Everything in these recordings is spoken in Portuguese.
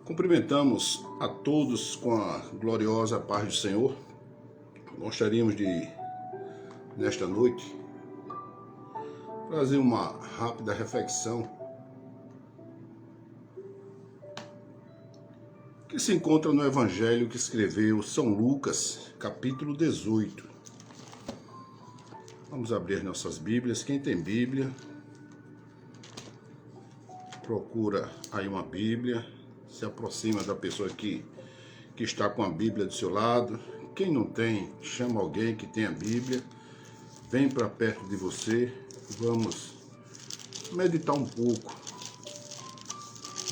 Cumprimentamos a todos com a gloriosa paz do Senhor. Gostaríamos de, nesta noite, trazer uma rápida reflexão que se encontra no Evangelho que escreveu São Lucas, capítulo 18. Vamos abrir nossas Bíblias. Quem tem Bíblia, procura aí uma Bíblia, se aproxima da pessoa que está com a Bíblia do seu lado. Quem não tem, chama alguém que tenha Bíblia, vem para perto de você. Vamos meditar um pouco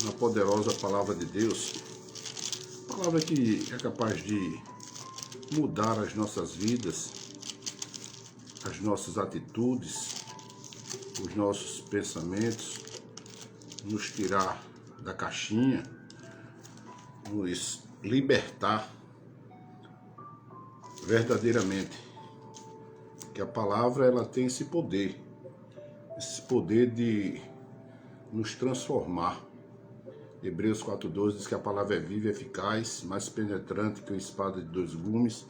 na poderosa palavra de Deus, palavra que é capaz de mudar as nossas vidas, as nossas atitudes, os nossos pensamentos, nos tirar da caixinha, nos libertar verdadeiramente. Que a palavra ela tem esse poder de nos transformar. Hebreus 4:12 diz que a palavra é viva e eficaz, mais penetrante que uma espada de dois gumes,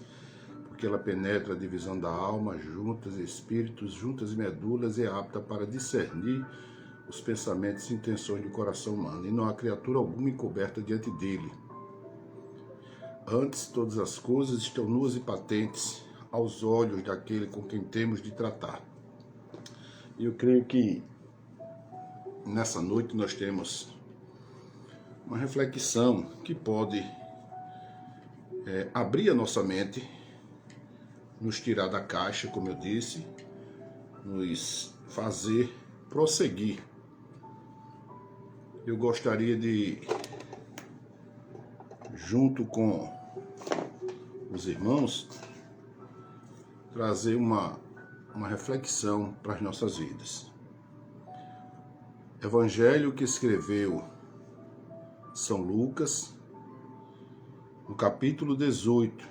porque ela penetra a divisão da alma, juntas e espíritos, juntas e medulas, e é apta para discernir os pensamentos e intenções do coração humano, e não há criatura alguma encoberta diante dele. Antes, todas as coisas estão nuas e patentes aos olhos daquele com quem temos de tratar. E eu creio que nessa noite nós temos uma reflexão que pode abrir a nossa mente, nos tirar da caixa, como eu disse, nos fazer prosseguir. Eu gostaria de, junto com os irmãos, trazer uma reflexão para as nossas vidas. Evangelho que escreveu São Lucas, no capítulo 18,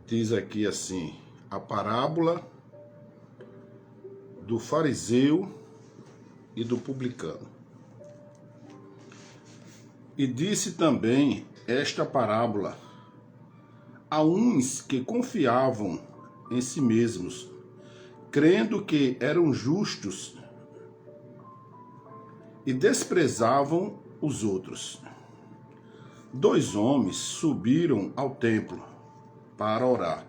diz aqui assim: a parábola do fariseu e do publicano. E disse também esta parábola a uns que confiavam em si mesmos, crendo que eram justos, e desprezavam os outros. Dois homens subiram ao templo para orar,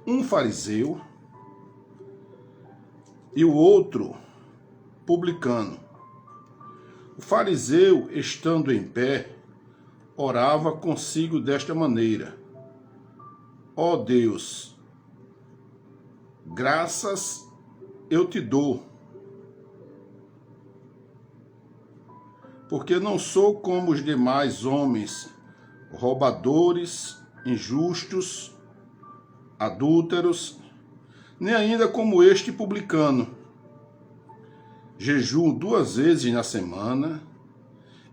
um fariseu e o outro publicano. O fariseu, estando em pé, orava consigo desta maneira: ó Deus, graças eu te dou, porque não sou como os demais homens, roubadores, injustos, adúlteros, nem ainda como este publicano. Jejuo 2 vezes na semana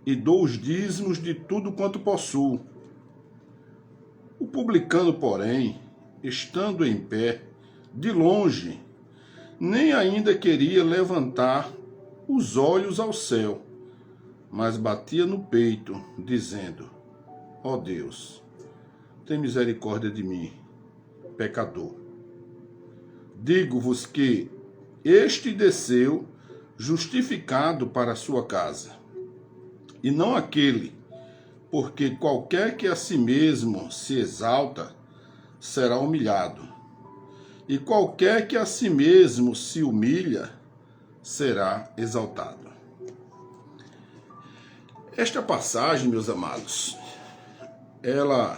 e dou os dízimos de tudo quanto possuo. O publicano, porém, estando em pé, de longe, nem ainda queria levantar os olhos ao céu, mas batia no peito, dizendo: ó Deus, tem misericórdia de mim, pecador. Digo-vos que este desceu justificado para a sua casa, e não aquele, porque qualquer que a si mesmo se exalta será humilhado, e qualquer que a si mesmo se humilha será exaltado. Esta passagem, meus amados, ela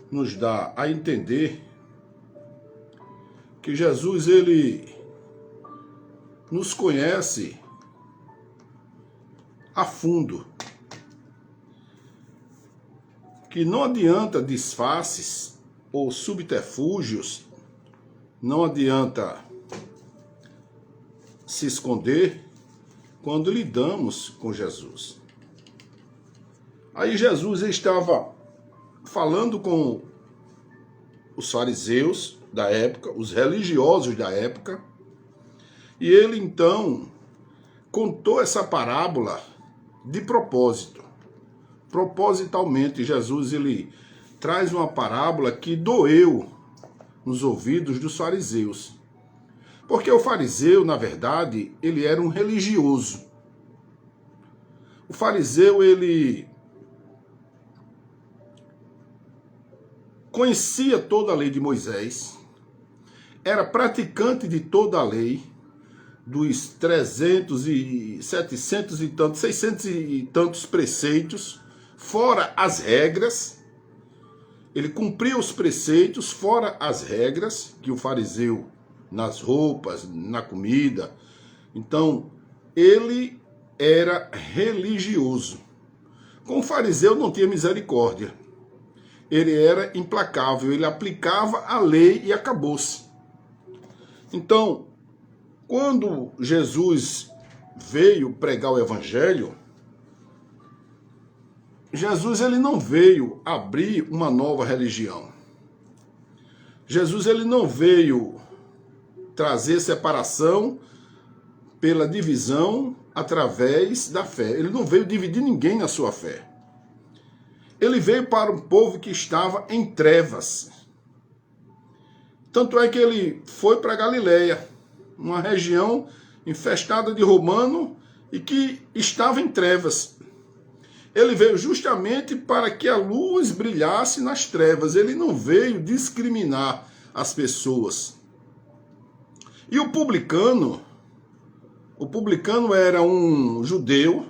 nos dá a entender que Jesus, ele nos conhece a fundo, que não adianta disfarces ou subterfúgios, não adianta se esconder quando lidamos com Jesus. Aí Jesus estava falando com os fariseus da época, os religiosos da época, e ele então contou essa parábola de propósito. Propositalmente, Jesus ele traz uma parábola que doeu nos ouvidos dos fariseus. Porque o fariseu, na verdade, ele era um religioso. O fariseu, ele conhecia toda a lei de Moisés, era praticante de toda a lei, dos 300 e 700 e tantos, 600 e tantos preceitos, fora as regras. Ele cumpria os preceitos, fora as regras, que o fariseu, nas roupas, na comida. Então, ele era religioso. Com o fariseu não tinha misericórdia. Ele era implacável, ele aplicava a lei e acabou-se. Então, quando Jesus veio pregar o evangelho, Jesus ele não veio abrir uma nova religião. Jesus ele não veio trazer separação pela divisão através da fé. Ele não veio dividir ninguém na sua fé. Ele veio para um povo que estava em trevas. Tanto é que ele foi para Galileia, uma região infestada de romano e que estava em trevas. Ele veio justamente para que a luz brilhasse nas trevas. Ele não veio discriminar as pessoas. E o publicano era um judeu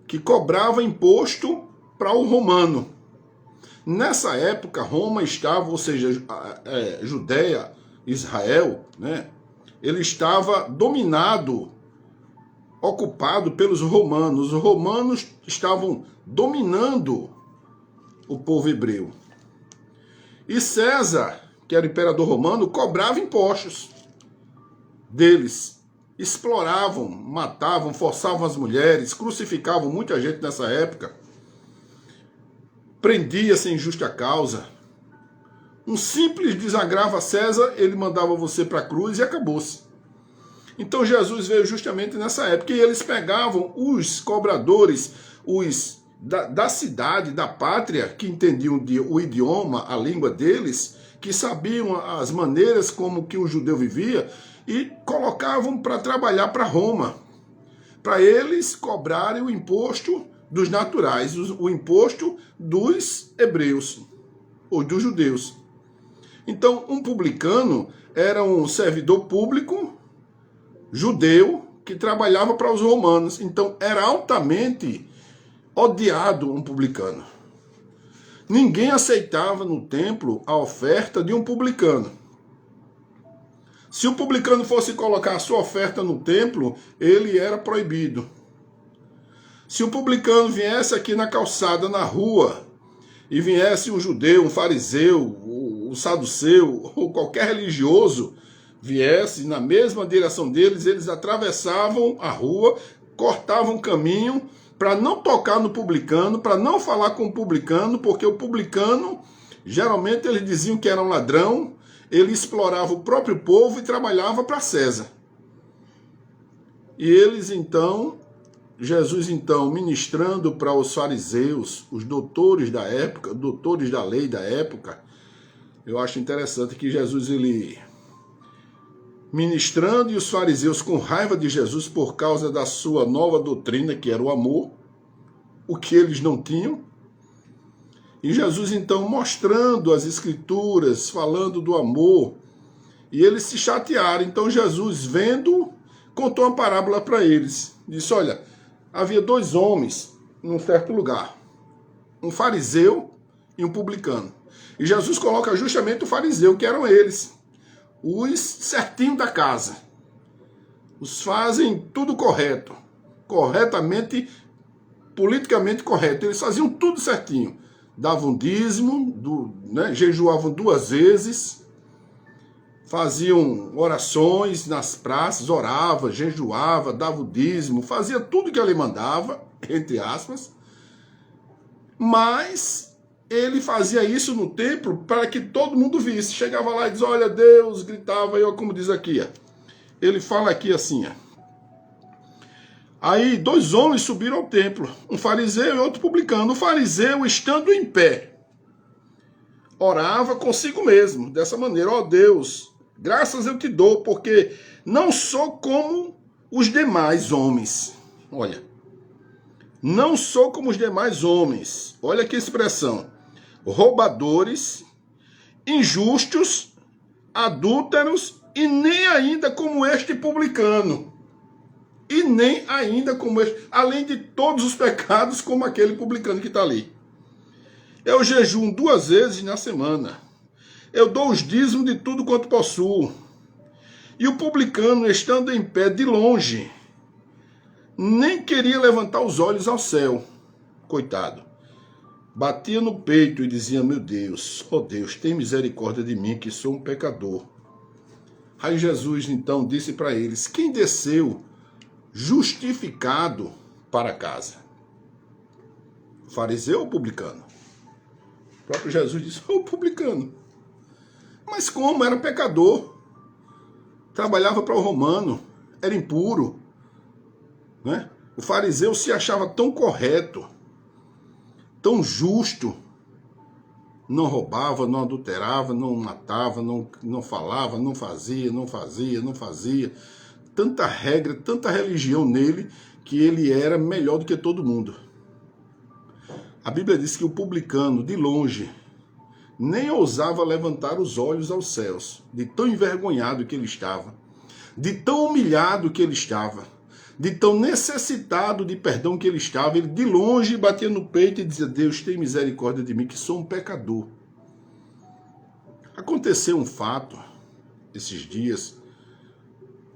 que cobrava imposto para o romano. Nessa época, Roma estava, ou seja, Judéia, Israel, né? Ele estava dominado, ocupado pelos romanos. Os romanos estavam dominando o povo hebreu. E César, que era o imperador romano, cobrava impostos deles. Exploravam, matavam, forçavam as mulheres, crucificavam muita gente nessa época. Prendia sem justa causa. Um simples desagravo a César, ele mandava você para a cruz e acabou-se. Então Jesus veio justamente nessa época e eles pegavam os cobradores, os da cidade, da pátria, que entendiam o idioma, a língua deles, que sabiam as maneiras como que o judeu vivia, e colocavam para trabalhar para Roma, para eles cobrarem o imposto dos naturais, o imposto dos hebreus, ou dos judeus. Então, um publicano era um servidor público judeu que trabalhava para os romanos. Então, era altamente odiado um publicano. Ninguém aceitava no templo a oferta de um publicano. Se o publicano fosse colocar a sua oferta no templo, ele era proibido. Se o publicano viesse aqui na calçada, na rua, e viesse um judeu, um fariseu, um saduceu, ou qualquer religioso, viesse na mesma direção deles, eles atravessavam a rua, cortavam o caminho, para não tocar no publicano, para não falar com o publicano, porque o publicano, geralmente eles diziam que era um ladrão, ele explorava o próprio povo e trabalhava para César. E eles então, Jesus então, ministrando para os fariseus, os doutores da época, doutores da lei da época, eu acho interessante que Jesus, ele ministrando, e os fariseus com raiva de Jesus por causa da sua nova doutrina, que era o amor, o que eles não tinham. E Jesus então mostrando as escrituras, falando do amor, e eles se chatearam. Então Jesus, vendo, contou uma parábola para eles. Disse, olha, havia dois homens num certo lugar, um fariseu e um publicano. E Jesus coloca justamente o fariseu, que eram eles, os certinhos da casa. Os fazem tudo correto, corretamente, politicamente correto. Eles faziam tudo certinho. Davam dízimo, jejuavam 2 vezes, faziam orações nas praças, orava, jejuava, dava o dízimo, fazia tudo que ele mandava, entre aspas, mas ele fazia isso no templo para que todo mundo visse. Chegava lá e dizia, olha Deus, gritava, como diz aqui, ó. Ele fala aqui assim, ó, Aí 2 homens subiram ao templo, um fariseu e outro publicano. O fariseu, estando em pé, orava consigo mesmo, dessa maneira: ó Deus, graças eu te dou, porque não sou como os demais homens. Olha, não sou como os demais homens. Olha que expressão: roubadores, injustos, adúlteros, e nem ainda como este publicano. E nem ainda como este, além de todos os pecados, como aquele publicano que está ali. Eu jejuo 2 vezes na semana. Eu dou os dízimos de tudo quanto possuo. E o publicano, estando em pé de longe, nem queria levantar os olhos ao céu. Coitado. Batia no peito e dizia: meu Deus, ó Deus, tem misericórdia de mim, que sou um pecador. Aí Jesus então disse para eles: quem desceu justificado para casa? Fariseu ou publicano? O próprio Jesus disse: o publicano. Mas como? Era pecador. Trabalhava para o romano. Era impuro. Né? O fariseu se achava tão correto, tão justo. Não roubava, não adulterava, não matava, não falava, não fazia. Tanta regra, tanta religião nele, que ele era melhor do que todo mundo. A Bíblia diz que o publicano, de longe, nem ousava levantar os olhos aos céus, de tão envergonhado que ele estava, de tão humilhado que ele estava, de tão necessitado de perdão que ele estava. Ele de longe batia no peito e dizia: Deus, tem misericórdia de mim, que sou um pecador. Aconteceu um fato esses dias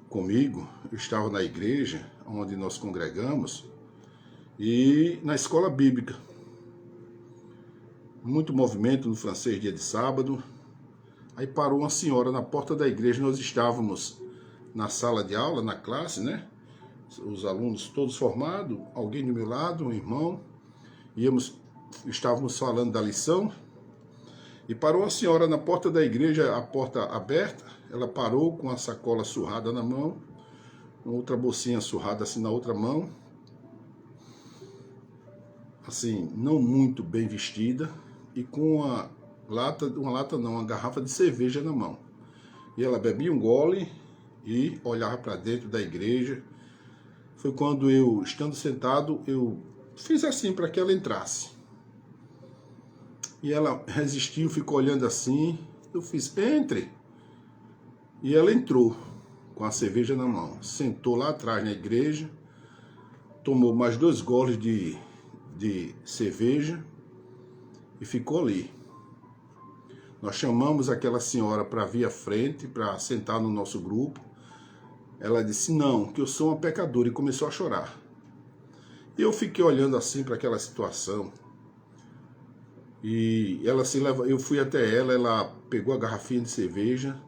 comigo. Eu estava na igreja onde nós congregamos e na escola bíblica. Muito movimento no francês, dia de sábado. Aí parou uma senhora na porta da igreja. Nós estávamos na sala de aula, na classe, né? Os alunos todos formados, alguém do meu lado, um irmão. Estávamos falando da lição. E parou uma senhora na porta da igreja, a porta aberta. Ela parou com a sacola surrada na mão, outra bolsinha surrada assim na outra mão. Assim, não muito bem vestida. E com uma garrafa de cerveja na mão. E ela bebia um gole e olhava para dentro da igreja. Foi quando eu, estando sentado, eu fiz assim para que ela entrasse. E ela resistiu, ficou olhando assim. Eu fiz: entre. E ela entrou com a cerveja na mão. Sentou lá atrás na igreja. Tomou mais 2 goles de cerveja e ficou ali. Nós chamamos aquela senhora para vir à frente, para sentar no nosso grupo. Ela disse: não, que eu sou uma pecadora, e começou a chorar. E eu fiquei olhando assim para aquela situação. E ela eu fui até ela, ela pegou a garrafinha de cerveja,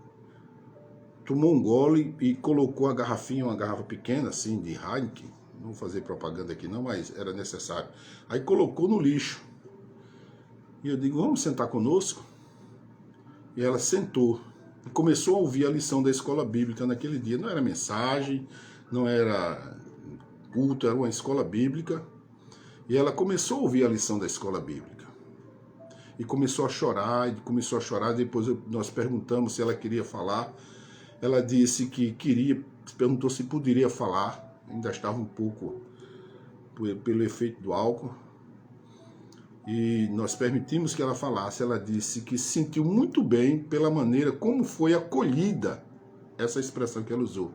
tomou um gole e colocou a garrafinha, uma garrafa pequena assim de Heineken, não vou fazer propaganda aqui não, mas era necessário. Aí colocou no lixo. E eu digo: vamos sentar conosco? E ela sentou e começou a ouvir a lição da escola bíblica naquele dia. Não era mensagem, não era culto, era uma escola bíblica. E ela começou a ouvir a lição da escola bíblica. E começou a chorar, depois nós perguntamos se ela queria falar. Ela disse que queria, perguntou se poderia falar, ainda estava um pouco pelo efeito do álcool. E nós permitimos que ela falasse. Ela disse que se sentiu muito bem pela maneira como foi acolhida, essa expressão que ela usou,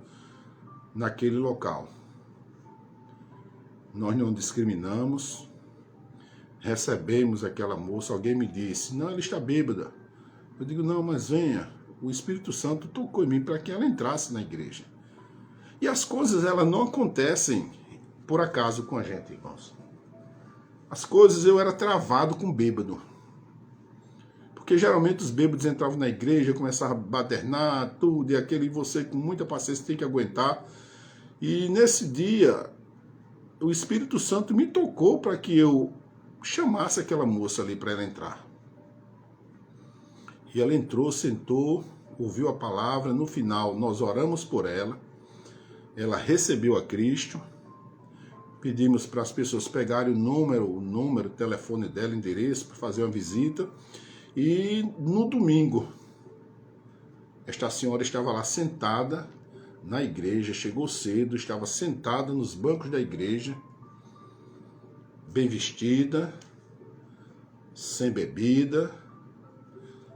naquele local. Nós não discriminamos, recebemos aquela moça. Alguém me disse: não, ela está bêbada. Eu digo: não, mas venha, o Espírito Santo tocou em mim para que ela entrasse na igreja. E as coisas, elas não acontecem por acaso com a gente, irmãos. As coisas, eu era travado com bêbado. Porque geralmente os bêbados entravam na igreja, começavam a badernar, tudo, e aquele, você com muita paciência tem que aguentar. E nesse dia, o Espírito Santo me tocou para que eu chamasse aquela moça ali para ela entrar. E ela entrou, sentou, ouviu a palavra. No final, nós oramos por ela. Ela recebeu a Cristo. Pedimos para as pessoas pegarem o número, o telefone dela, endereço, para fazer uma visita. E no domingo, esta senhora estava lá sentada na igreja, chegou cedo, estava sentada nos bancos da igreja, bem vestida, sem bebida,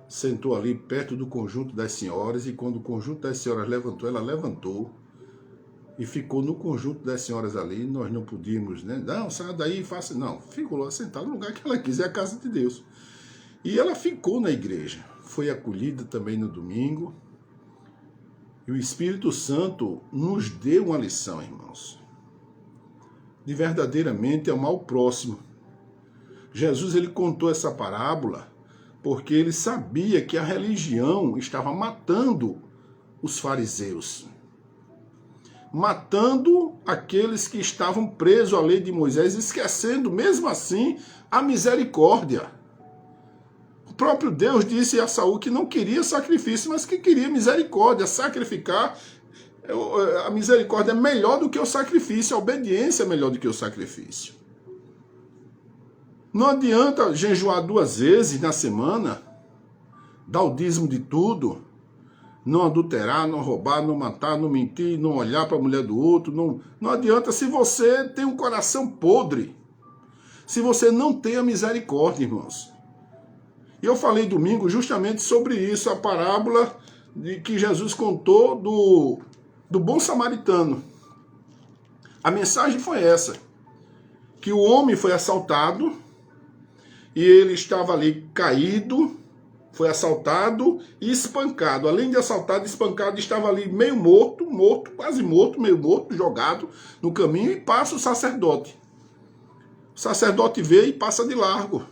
sentou ali perto do conjunto das senhoras, e quando o conjunto das senhoras levantou, ela levantou e ficou no conjunto das senhoras ali. Nós não podíamos, né? Não, saia daí e faça. Não, ficou lá sentada no lugar que ela quis, é a casa de Deus. E ela ficou na igreja, foi acolhida também no domingo. E o Espírito Santo nos deu uma lição, irmãos, de verdadeiramente amar o próximo. Jesus, ele contou essa parábola porque ele sabia que a religião estava matando os fariseus, matando aqueles que estavam presos à lei de Moisés, esquecendo mesmo assim a misericórdia. O próprio Deus disse a Saul que não queria sacrifício, mas que queria misericórdia. Sacrificar, a misericórdia é melhor do que o sacrifício, a obediência é melhor do que o sacrifício. Não adianta jejuar 2 vezes na semana, dar o dízimo de tudo, não adulterar, não roubar, não matar, não mentir, não olhar para a mulher do outro. Não adianta se você tem um coração podre, se você não tem a misericórdia, irmãos. E eu falei domingo justamente sobre isso, a parábola de que Jesus contou do bom samaritano. A mensagem foi essa, que o homem foi assaltado e ele estava ali caído, foi assaltado e espancado. Além de assaltado e espancado, estava ali meio morto, quase morto, meio morto, jogado no caminho, e passa o sacerdote. O sacerdote vê e passa de largo.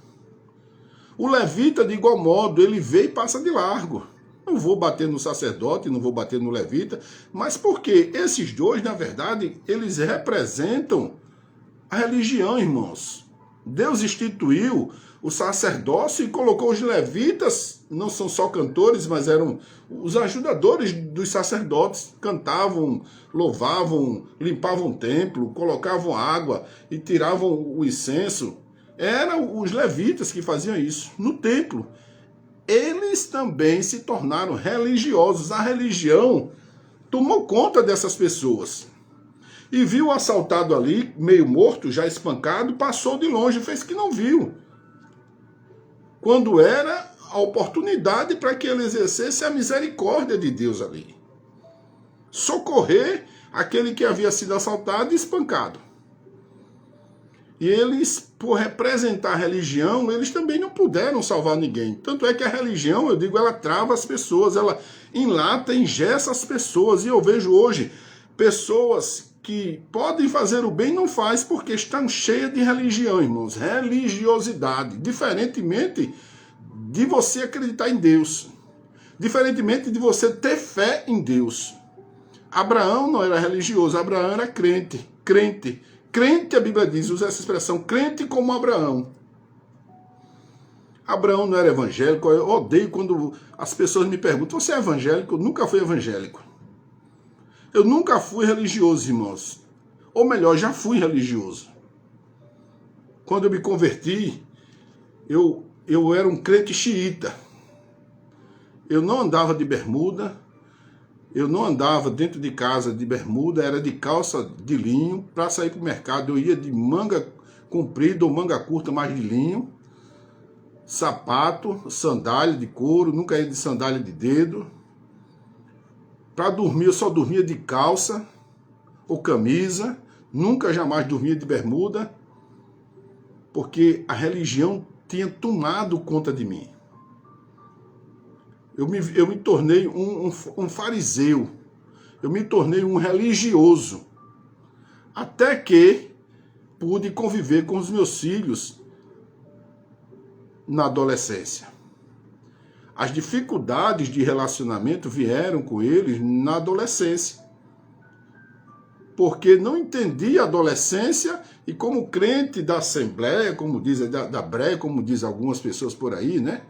O levita, de igual modo, ele vê e passa de largo. Não vou bater no sacerdote, não vou bater no levita, mas porque esses dois, na verdade, eles representam a religião, irmãos. Deus instituiu o sacerdócio e colocou os levitas, não são só cantores, mas eram os ajudadores dos sacerdotes, cantavam, louvavam, limpavam o templo, colocavam água e tiravam o incenso. Eram os levitas que faziam isso no templo. Eles também se tornaram religiosos. A religião tomou conta dessas pessoas. E viu o assaltado ali, meio morto, já espancado, passou de longe, fez que não viu. Quando era a oportunidade para que ele exercesse a misericórdia de Deus ali. Socorrer aquele que havia sido assaltado e espancado. E eles, por representar a religião, eles também não puderam salvar ninguém. Tanto é que a religião, eu digo, ela trava as pessoas, ela enlata, engessa as pessoas. E eu vejo hoje pessoas que podem fazer o bem e não faz porque estão cheias de religião, irmãos. Religiosidade. Diferentemente de você acreditar em Deus. Diferentemente de você ter fé em Deus. Abraão não era religioso, Abraão era crente. Crente, a Bíblia diz, usa essa expressão, crente como Abraão. Abraão não era evangélico. Eu odeio quando as pessoas me perguntam, você é evangélico? Eu nunca fui evangélico. Eu nunca fui religioso, irmãos. Ou melhor, já fui religioso. Quando eu me converti, eu era um crente xiita. Eu não andava de bermuda, eu não andava dentro de casa de bermuda, era de calça de linho. Para sair para o mercado, eu ia de manga comprida ou manga curta, mas de linho. Sapato, sandália de couro, nunca ia de sandália de dedo. Para dormir, eu só dormia de calça ou camisa. Nunca, jamais dormia de bermuda. Porque a religião tinha tomado conta de mim. Eu me tornei um fariseu. Eu me tornei um religioso. Até que pude conviver com os meus filhos na adolescência. As dificuldades de relacionamento vieram com eles na adolescência. Porque não entendi a adolescência e como crente da Assembleia, como diz, da Breia, como diz algumas pessoas por aí, né?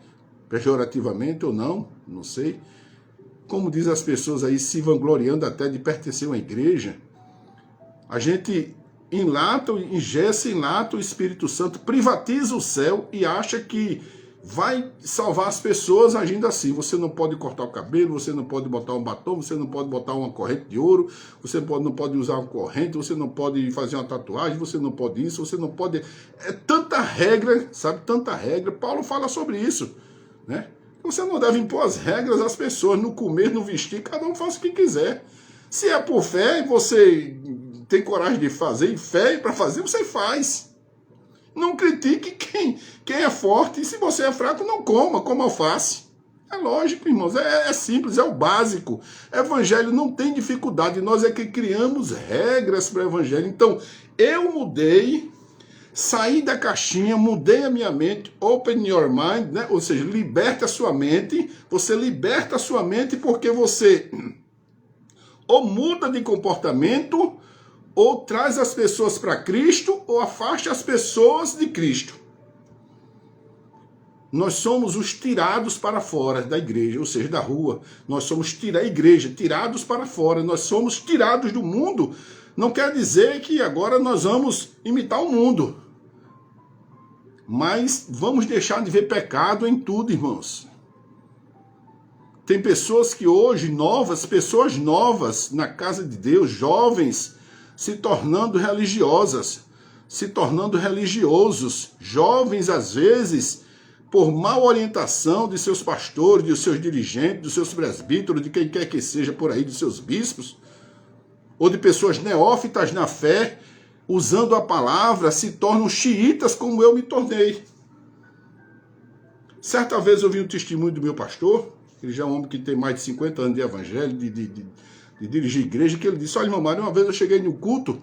Pejorativamente ou não, não sei. Como diz as pessoas aí, se vangloriando até de pertencer a uma igreja. A gente engessa, enlata o Espírito Santo, privatiza o céu e acha que vai salvar as pessoas agindo assim. Você não pode cortar o cabelo, você não pode botar um batom, você não pode botar uma corrente de ouro, você não pode usar uma corrente, você não pode fazer uma tatuagem, você não pode isso, você não pode... É tanta regra, sabe? Tanta regra. Paulo fala sobre isso, né? Você não deve impor as regras às pessoas, no comer, no vestir, cada um faz o que quiser. Se é por fé e você tem coragem de fazer, e fé para fazer, você faz. Não critique quem é forte, e se você é fraco, não coma alface. É lógico, irmãos, é simples, é o básico. Evangelho não tem dificuldade, nós é que criamos regras para o evangelho. Então, eu mudei, saí da caixinha, mudei a minha mente, open your mind, né? Ou seja, liberta a sua mente. Você liberta a sua mente porque você ou muda de comportamento, ou traz as pessoas para Cristo, ou afasta as pessoas de Cristo. Nós somos os tirados para fora da igreja, ou seja, da rua. Nós somos a igreja, tirados para fora. Nós somos tirados do mundo. Não quer dizer que agora nós vamos imitar o mundo. Mas vamos deixar de ver pecado em tudo, irmãos. Tem pessoas que hoje, pessoas novas na casa de Deus, jovens, se tornando religiosas, se tornando religiosos, jovens às vezes, por má orientação de seus pastores, de seus dirigentes, dos seus presbíteros, de quem quer que seja por aí, de seus bispos, ou de pessoas neófitas na fé, usando a palavra, se tornam xiitas como eu me tornei. Certa vez eu vi um testemunho do meu pastor, ele já é um homem que tem mais de 50 anos de evangelho, de dirigir igreja, que ele disse: olha, irmão Mário, uma vez eu cheguei no culto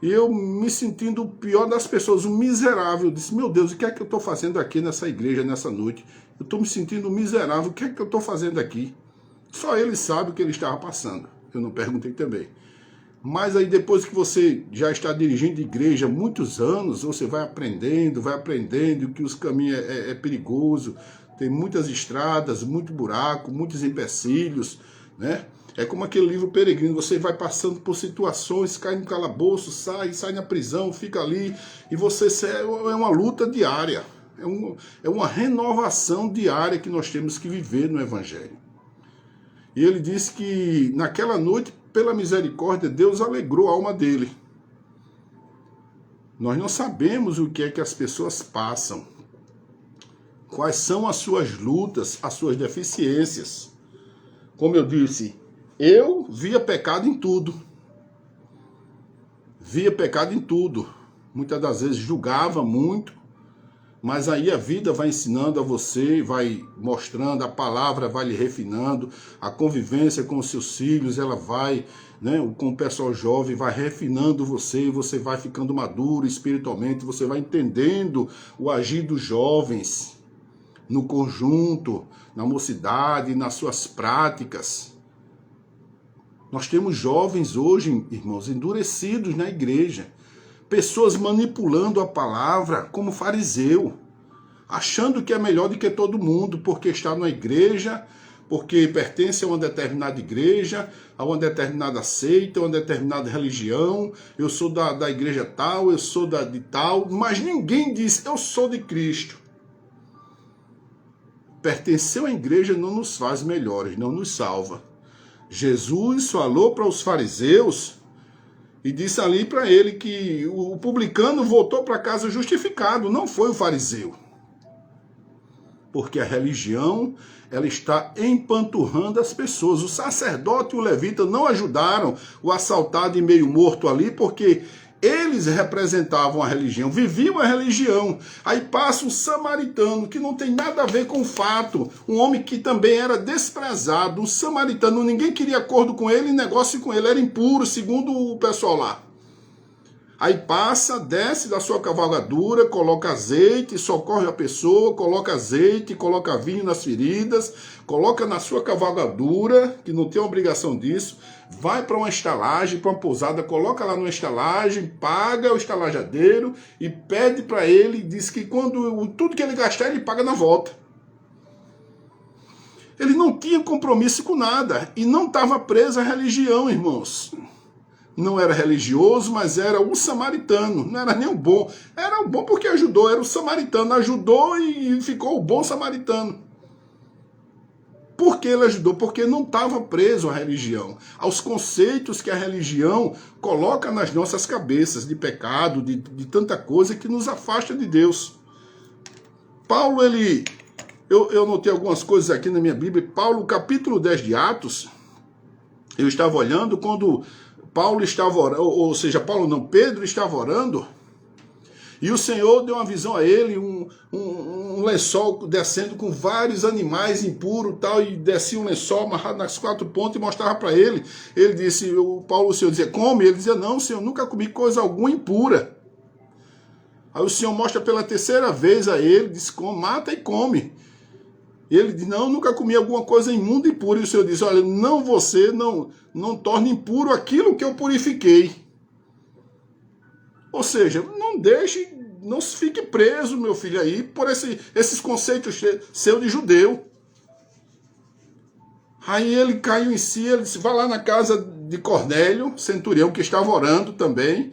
e eu me sentindo o pior das pessoas, um miserável. Eu disse: meu Deus, o que é que eu estou fazendo aqui nessa igreja, nessa noite? Eu estou me sentindo miserável, o que é que eu estou fazendo aqui? Só ele sabe o que ele estava passando. Eu não perguntei também. Mas aí depois que você já está dirigindo igreja há muitos anos, você vai aprendendo que os caminhos é perigoso, tem muitas estradas, muito buraco, muitos empecilhos, né? É como aquele livro Peregrino, você vai passando por situações, cai no calabouço, sai na prisão, fica ali, e você é uma luta diária, é uma renovação diária que nós temos que viver no Evangelho. E ele disse que naquela noite, pela misericórdia, Deus alegrou a alma dele. Nós não sabemos o que é que as pessoas passam, quais são as suas lutas, as suas deficiências. Como eu disse, eu via pecado em tudo. Via pecado em tudo. Muitas das vezes julgava muito, mas aí a vida vai ensinando a você, vai mostrando, a palavra vai lhe refinando, a convivência com os seus filhos, ela vai, né, com o pessoal jovem, vai refinando você, você vai ficando maduro espiritualmente, você vai entendendo o agir dos jovens no conjunto, na mocidade, nas suas práticas. Nós temos jovens hoje, irmãos, endurecidos na igreja, pessoas manipulando a palavra como fariseu, achando que é melhor do que todo mundo, porque está na igreja, porque pertence a uma determinada igreja, a uma determinada seita, a uma determinada religião. Eu sou da igreja tal, eu sou de tal, mas ninguém diz: eu sou de Cristo. Pertencer à igreja não nos faz melhores, não nos salva. Jesus falou para os fariseus e disse ali para ele que o publicano voltou para casa justificado, não foi o fariseu. Porque a religião, ela está empanturrando as pessoas. O sacerdote e o levita não ajudaram o assaltado e meio morto ali, porque eles representavam a religião, viviam a religião. Aí passa um samaritano, que não tem nada a ver com o fato, um homem que também era desprezado, um samaritano, ninguém queria acordo com ele, negócio com ele, era impuro, segundo o pessoal lá. Aí passa, desce da sua cavalgadura, coloca azeite, socorre a pessoa, coloca azeite, coloca vinho nas feridas, coloca na sua cavalgadura, que não tem obrigação disso, vai para uma estalagem, para uma pousada, coloca lá numa estalagem, paga o estalajadeiro e pede para ele, diz que quando tudo que ele gastar, ele paga na volta. Ele não tinha compromisso com nada e não estava preso à religião, irmãos. não era religioso, mas era um samaritano, não era nem o bom. Era o bom porque ajudou, era o samaritano, ajudou e ficou o bom samaritano. Por que ele ajudou? Porque não estava preso à religião, aos conceitos que a religião coloca nas nossas cabeças, de pecado, de tanta coisa que nos afasta de Deus. Paulo, eu notei algumas coisas aqui na minha Bíblia. Paulo, capítulo 10 de Atos, eu estava olhando quando Paulo estava orando, ou seja, Pedro estava orando, e o Senhor deu uma visão a ele, um lençol descendo com vários animais impuros e tal, e descia um lençol amarrado nas 4 pontas e mostrava para ele. Ele disse, o Senhor dizia, come? Ele dizia, não, Senhor, nunca comi coisa alguma impura. Aí o Senhor mostra pela 3ª vez a ele, diz, mata e come. E ele diz, não, nunca comi alguma coisa imunda e impura. E o Senhor diz, olha, você não torne impuro aquilo que eu purifiquei. Ou seja, não fique preso, meu filho, aí, por esses conceitos seus de judeu. Aí ele caiu em si, ele disse, vai lá na casa de Cornélio, centurião, que estava orando também,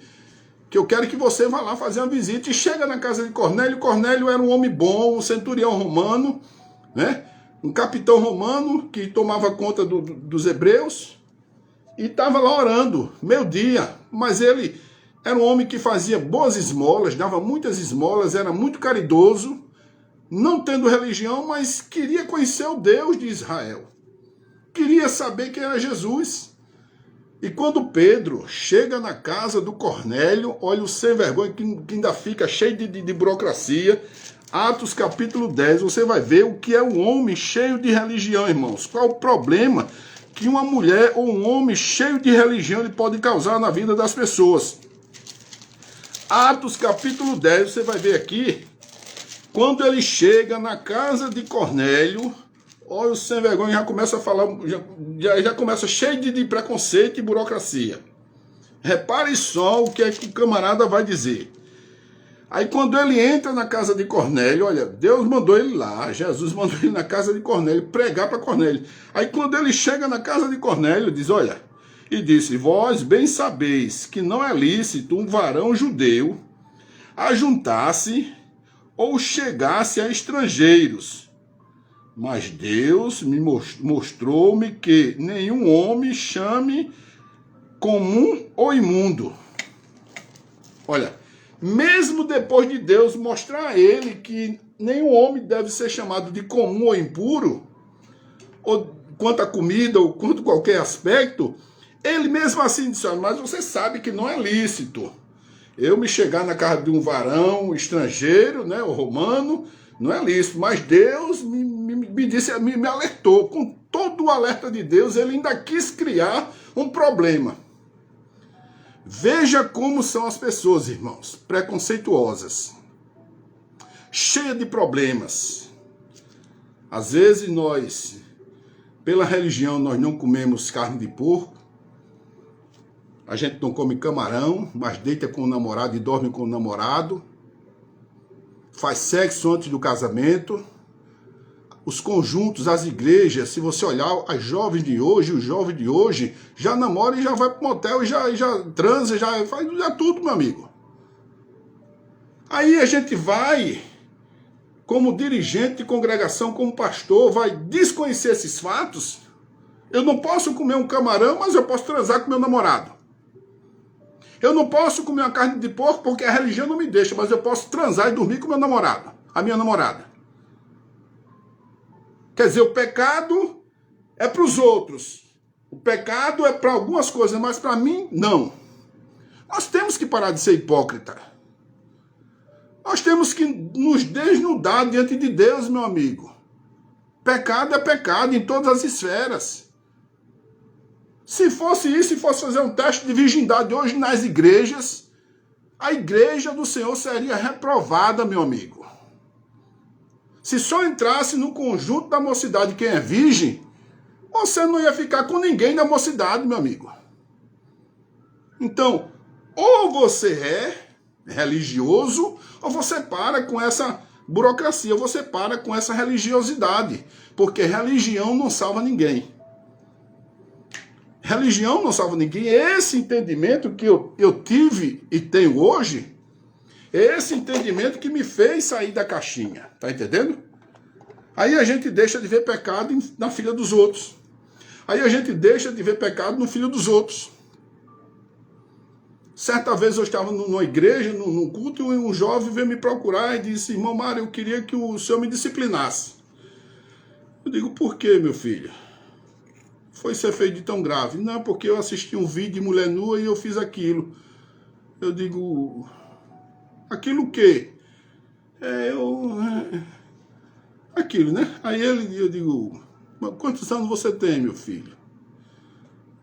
que eu quero que você vá lá fazer uma visita. E chega na casa de Cornélio. Cornélio era um homem bom, um centurião romano, né? Um capitão romano que tomava conta dos hebreus e estava lá orando, meio-dia. Mas ele era um homem que fazia boas esmolas, dava muitas esmolas, era muito caridoso, não tendo religião, mas queria conhecer o Deus de Israel. Queria saber quem era Jesus. E quando Pedro chega na casa do Cornélio, olha o sem vergonha que ainda fica cheio de burocracia. Atos capítulo 10, você vai ver o que é um homem cheio de religião, irmãos. Qual o problema que uma mulher ou um homem cheio de religião ele pode causar na vida das pessoas? Atos capítulo 10, você vai ver aqui, quando ele chega na casa de Cornélio, olha o sem vergonha, já começa a falar, já começa cheio de preconceito e burocracia. Repare só o que é que o camarada vai dizer. Aí quando ele entra na casa de Cornélio, olha, Deus mandou ele lá, Jesus mandou ele na casa de Cornélio, pregar para Cornélio. Aí quando ele chega na casa de Cornélio, diz, olha, e disse, vós bem sabeis que não é lícito um varão judeu ajuntar-se ou chegar-se a estrangeiros. Mas Deus me mostrou-me que nenhum homem chame comum ou imundo. Olha, mesmo depois de Deus mostrar a ele que nenhum homem deve ser chamado de comum ou impuro, ou quanto à comida, ou quanto a qualquer aspecto, ele mesmo assim disse, mas você sabe que não é lícito eu me chegar na casa de um varão estrangeiro, né, o romano, não é lícito, mas Deus me disse, me alertou, com todo o alerta de Deus, ele ainda quis criar um problema. Veja como são as pessoas, irmãos, preconceituosas, cheias de problemas. Às vezes nós, pela religião, nós não comemos carne de porco, a gente não come camarão, mas deita com o namorado e dorme com o namorado, faz sexo antes do casamento. Os conjuntos, as igrejas, se você olhar, as jovens de hoje, os jovens de hoje, já namoram e já vai para o motel, e já transa, já faz tudo, meu amigo. Aí a gente vai, como dirigente de congregação, como pastor, vai desconhecer esses fatos. Eu não posso comer um camarão, mas eu posso transar com meu namorado. Eu não posso comer uma carne de porco porque a religião não me deixa, mas eu posso transar e dormir com meu namorado, a minha namorada. Quer dizer, o pecado é para os outros. O pecado é para algumas coisas, mas para mim, não. Nós temos que parar de ser hipócrita. Nós temos que nos desnudar diante de Deus, meu amigo. Pecado é pecado em todas as esferas. Se fosse isso, se fosse fazer um teste de virgindade hoje nas igrejas, a igreja do Senhor seria reprovada, meu amigo. Se só entrasse no conjunto da mocidade quem é virgem, você não ia ficar com ninguém da mocidade, meu amigo. Então, ou você é religioso, ou você para com essa burocracia, ou você para com essa religiosidade, porque religião não salva ninguém. Religião não salva ninguém. Esse entendimento que eu tive e tenho hoje, esse entendimento que me fez sair da caixinha. Tá entendendo? Aí a gente deixa de ver pecado na filha dos outros. Aí a gente deixa de ver pecado no filho dos outros. Certa vez eu estava numa igreja, num culto, e um jovem veio me procurar e disse: irmão Mário, eu queria que o senhor me disciplinasse. Eu digo: por quê, meu filho? Foi ser feito de tão grave? Não, porque eu assisti um vídeo de mulher nua e eu fiz aquilo. Eu digo: aquilo o quê? Aquilo, né? Aí eu digo: quantos anos você tem, meu filho?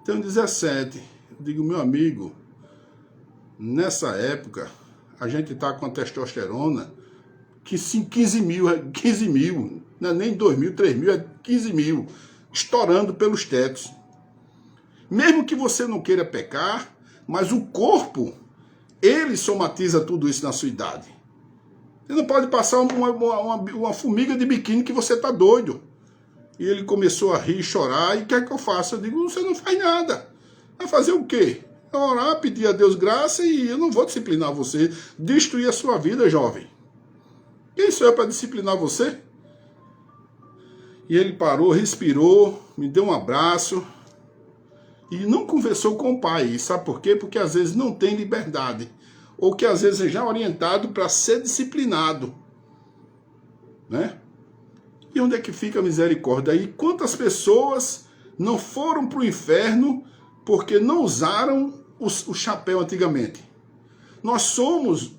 Tenho 17. Eu digo: meu amigo, nessa época, a gente está com a testosterona que 15 mil, não é nem 2 mil, 3 mil, é 15 mil, estourando pelos tetos. Mesmo que você não queira pecar, mas o corpo, ele somatiza tudo isso na sua idade. Você não pode passar uma formiga de biquíni que você está doido. E ele começou a rir, chorar, e o que é que eu faço? Eu digo: você não faz nada. Vai fazer o quê? Orar, pedir a Deus graça, e eu não vou disciplinar você, destruir a sua vida, jovem. Quem sou eu para disciplinar você? E ele parou, respirou, me deu um abraço e não conversou com o pai. Sabe por quê? Porque às vezes não tem liberdade, ou que às vezes é já orientado para ser disciplinado, né? E onde é que fica a misericórdia? Aí quantas pessoas não foram para o inferno porque não usaram o chapéu antigamente? Nós somos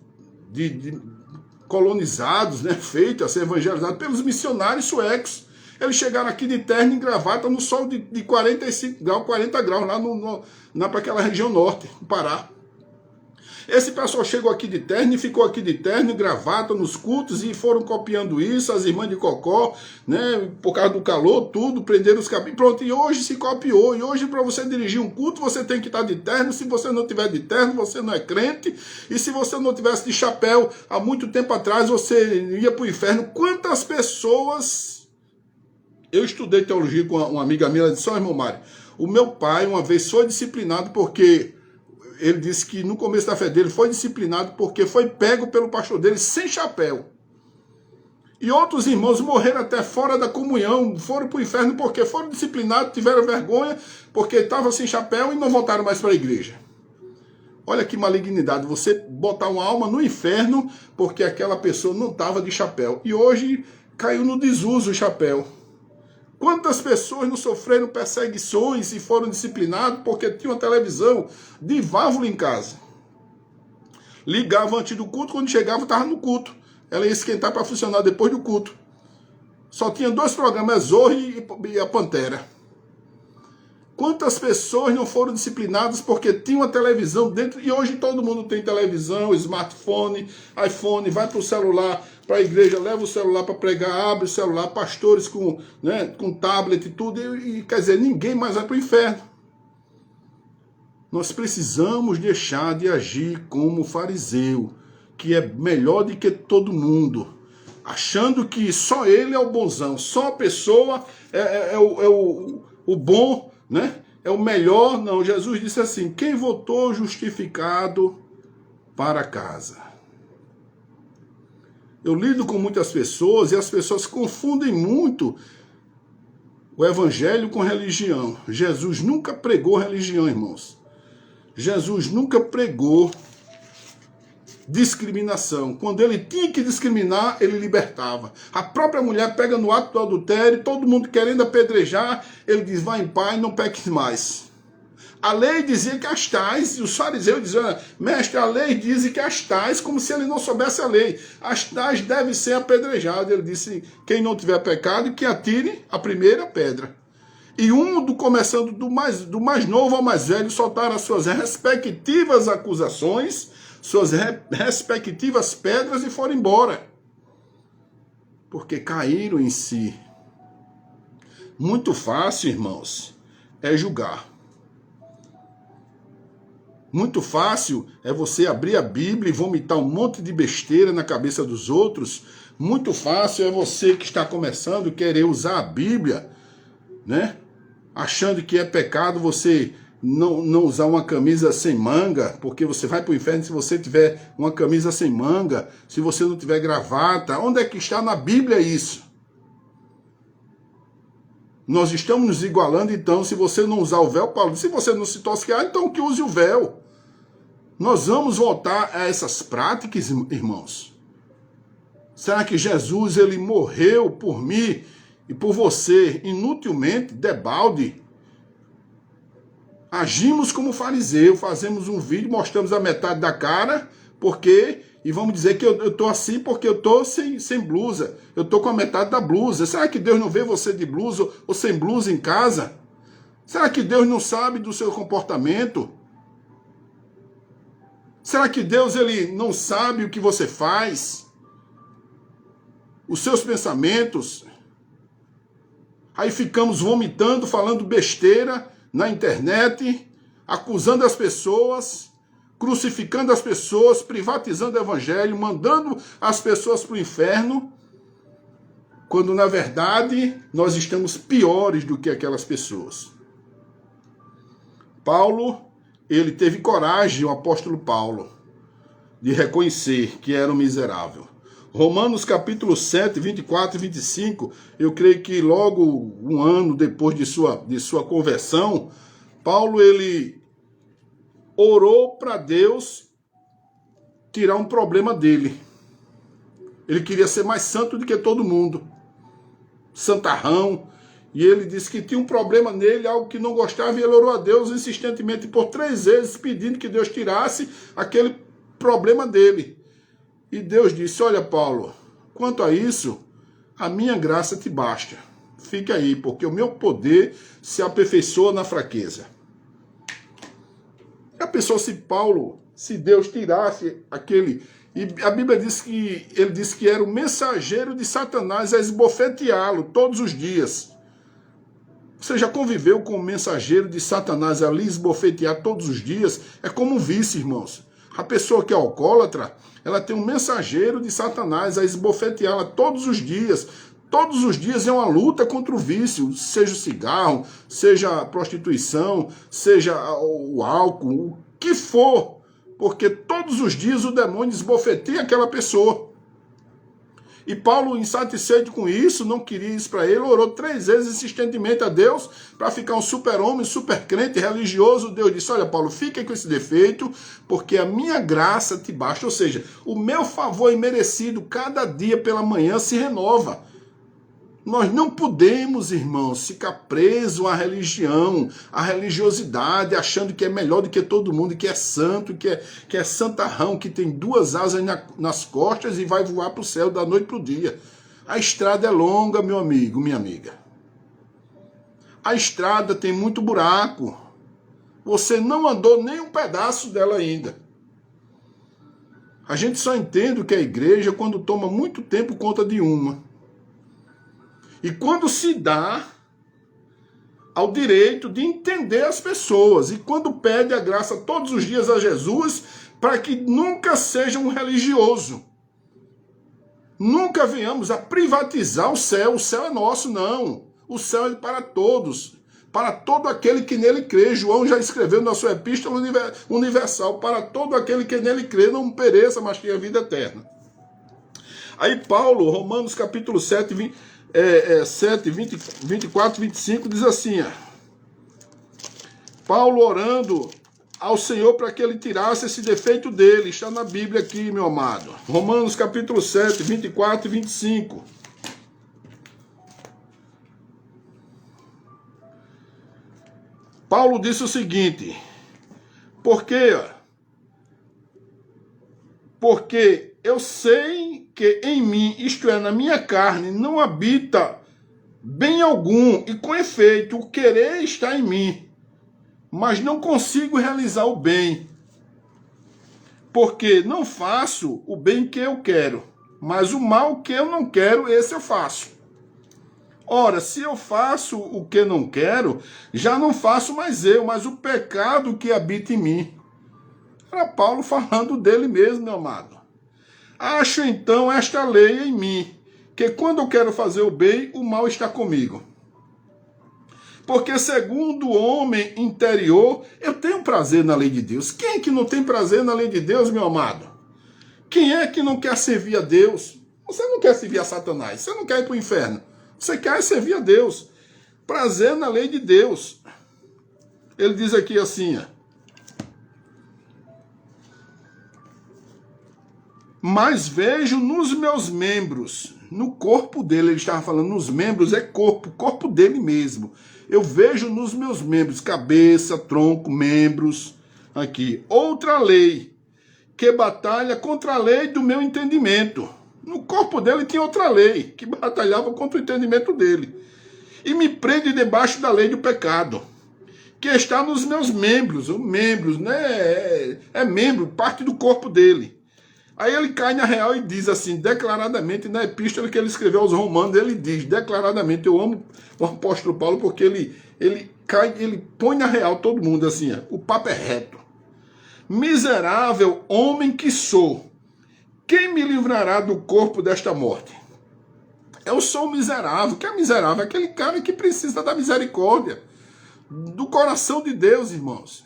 colonizados, né, feitos a ser evangelizados pelos missionários suecos. Eles chegaram aqui de terno e gravata no sol de 45 graus, 40 graus, lá para aquela região norte, do Pará. Esse pessoal chegou aqui de terno e ficou aqui de terno e gravata nos cultos e foram copiando isso, as irmãs de Cocó, né, por causa do calor, tudo, prenderam os cabelos, pronto, e hoje se copiou, e hoje para você dirigir um culto você tem que estar de terno, se você não tiver de terno você não é crente, e se você não tivesse de chapéu, há muito tempo atrás você ia para o inferno. Quantas pessoas... Eu estudei teologia com uma amiga minha, ela disse: ó, irmão Mário, o meu pai uma vez foi disciplinado porque... Ele disse que no começo da fé dele foi disciplinado porque foi pego pelo pastor dele sem chapéu. E outros irmãos morreram até fora da comunhão, foram para o inferno porque foram disciplinados, tiveram vergonha, porque estavam sem chapéu e não voltaram mais para a igreja. Olha que malignidade, você botar uma alma no inferno porque aquela pessoa não estava de chapéu. E hoje caiu no desuso o chapéu. Quantas pessoas não sofreram perseguições e foram disciplinados porque tinham uma televisão de válvula em casa? Ligava antes do culto, quando chegava estava no culto. Ela ia esquentar para funcionar depois do culto. Só tinha 2 programas, Zorro e a Pantera. Quantas pessoas não foram disciplinadas porque tinham uma televisão dentro, e hoje todo mundo tem televisão, smartphone, iPhone, vai para o celular, para a igreja, leva o celular para pregar, abre o celular, pastores com tablet e tudo, e quer dizer, ninguém mais vai para o inferno. Nós precisamos deixar de agir como fariseu, que é melhor do que todo mundo, achando que só ele é o bonzão, só a pessoa é o bom, né? É o melhor. Não, Jesus disse assim: quem votou justificado para casa. Eu lido com muitas pessoas e as pessoas confundem muito o evangelho com religião. Jesus nunca pregou religião, irmãos. Jesus nunca pregou discriminação. Quando ele tinha que discriminar, ele libertava. A própria mulher pega no ato do adultério, todo mundo querendo apedrejar, ele diz: vai em paz, não peques mais. A lei dizia que as tais, e os fariseus diziam: mestre, a lei diz que as tais, como se ele não soubesse a lei. As tais devem ser apedrejadas. Ele disse: quem não tiver pecado, que atire a primeira pedra. E começando do mais novo ao mais velho, soltaram as suas respectivas acusações, suas respectivas pedras, e foram embora. Porque caíram em si. Muito fácil, irmãos, é julgar. Muito fácil é você abrir a Bíblia e vomitar um monte de besteira na cabeça dos outros. Muito fácil é você que está começando querer usar a Bíblia, né, achando que é pecado você não usar uma camisa sem manga, porque você vai para o inferno se você tiver uma camisa sem manga, se você não tiver gravata. Onde é que está na Bíblia isso? Nós estamos nos igualando, então, se você não usar o véu, Paulo, se você não se tosquear, então que use o véu. Nós vamos voltar a essas práticas, irmãos. Será que Jesus, ele morreu por mim e por você inutilmente, debalde? Agimos como fariseu, fazemos um vídeo, mostramos a metade da cara, porque, e vamos dizer que eu tô assim porque eu tô sem blusa, eu tô com a metade da blusa. Será que Deus não vê você de blusa ou sem blusa em casa? Será que Deus não sabe do seu comportamento? Será que Deus, ele não sabe o que você faz? Os seus pensamentos? Aí ficamos vomitando, falando besteira na internet, acusando as pessoas, crucificando as pessoas, privatizando o evangelho, mandando as pessoas para o inferno, quando na verdade nós estamos piores do que aquelas pessoas. Paulo, ele teve coragem, o apóstolo Paulo, de reconhecer que era um miserável. Romanos capítulo 7, 24 e 25, eu creio que logo um ano depois de sua conversão, Paulo, ele orou para Deus tirar um problema dele. Ele queria ser mais santo do que todo mundo, santarrão, e ele disse que tinha um problema nele, algo que não gostava, e ele orou a Deus insistentemente por 3 vezes, pedindo que Deus tirasse aquele problema dele. E Deus disse, olha Paulo, quanto a isso, a minha graça te basta. Fique aí, porque o meu poder se aperfeiçoa na fraqueza. A pessoa, se Deus tirasse aquele... E a Bíblia diz que ele disse que era o mensageiro de Satanás a esbofeteá-lo todos os dias. Você já conviveu com o mensageiro de Satanás a lhe esbofetear todos os dias? É como um vício, irmãos. A pessoa que é alcoólatra, ela tem um mensageiro de Satanás a esbofeteá-la todos os dias. Todos os dias é uma luta contra o vício, seja o cigarro, seja a prostituição, seja o álcool, o que for. Porque todos os dias o demônio esbofeteia aquela pessoa. E Paulo, insatisfeito com isso, não queria isso para ele, orou 3 vezes insistentemente a Deus para ficar um super-homem, super crente, religioso. Deus disse, olha Paulo, fique com esse defeito, porque a minha graça te basta. Ou seja, o meu favor imerecido cada dia pela manhã se renova. Nós não podemos, irmãos, ficar presos à religião, à religiosidade, achando que é melhor do que todo mundo, que é santo, que é santarrão, que tem 2 asas nas costas e vai voar para o céu da noite para o dia. A estrada é longa, meu amigo, minha amiga. A estrada tem muito buraco. Você não andou nem um pedaço dela ainda. A gente só entende o que é a igreja quando toma muito tempo conta de uma. E quando se dá ao direito de entender as pessoas, e quando pede a graça todos os dias a Jesus, para que nunca seja um religioso. Nunca venhamos a privatizar o céu é nosso, não. O céu é para todos, para todo aquele que nele crê. João já escreveu na sua epístola universal, para todo aquele que nele crê, não pereça, mas tenha vida eterna. Aí Paulo, Romanos capítulo 7, 24 e 25, diz assim, Paulo orando ao Senhor para que ele tirasse esse defeito dele. Está na Bíblia aqui, meu amado. Romanos capítulo 7, 24 e 25. Paulo disse o seguinte, porque eu sei que em mim, isto é, na minha carne, não habita bem algum, e com efeito, o querer está em mim, mas não consigo realizar o bem, porque não faço o bem que eu quero, mas o mal que eu não quero, esse eu faço. Ora, se eu faço o que não quero, já não faço mais eu, mas o pecado que habita em mim. Era Paulo falando dele mesmo, meu amado. Acho então esta lei em mim, que quando eu quero fazer o bem, o mal está comigo. Porque segundo o homem interior, eu tenho prazer na lei de Deus. Quem é que não tem prazer na lei de Deus, meu amado? Quem é que não quer servir a Deus? Você não quer servir a Satanás, você não quer ir para o inferno. Você quer servir a Deus. Prazer na lei de Deus. Ele diz aqui assim, ó. Mas vejo nos meus membros, no corpo dele, ele estava falando nos membros, é corpo dele mesmo. Eu vejo nos meus membros, cabeça, tronco, membros, aqui, outra lei, que batalha contra a lei do meu entendimento. No corpo dele tinha outra lei, que batalhava contra o entendimento dele. E me prende debaixo da lei do pecado, que está nos meus membros, membros, né? É membro, parte do corpo dele. Aí ele cai na real e diz assim, declaradamente, na epístola que ele escreveu aos Romanos, ele diz, declaradamente, eu amo o apóstolo Paulo, porque ele põe na real todo mundo assim, ó, o papo é reto. Miserável homem que sou, quem me livrará do corpo desta morte? Eu sou miserável. Que é miserável? Aquele cara que precisa da misericórdia, do coração de Deus, irmãos.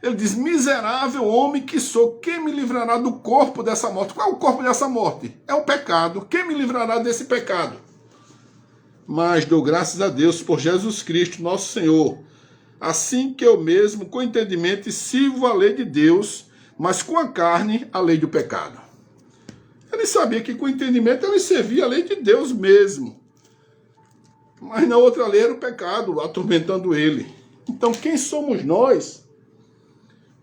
Ele diz, miserável homem que sou, quem me livrará do corpo dessa morte? Qual é o corpo dessa morte? É o pecado. Quem me livrará desse pecado? Mas dou graças a Deus por Jesus Cristo, nosso Senhor. Assim que eu mesmo, com entendimento, sirvo a lei de Deus, mas com a carne, a lei do pecado. Ele sabia que com entendimento ele servia a lei de Deus mesmo. Mas na outra lei era o pecado, atormentando ele. Então quem somos nós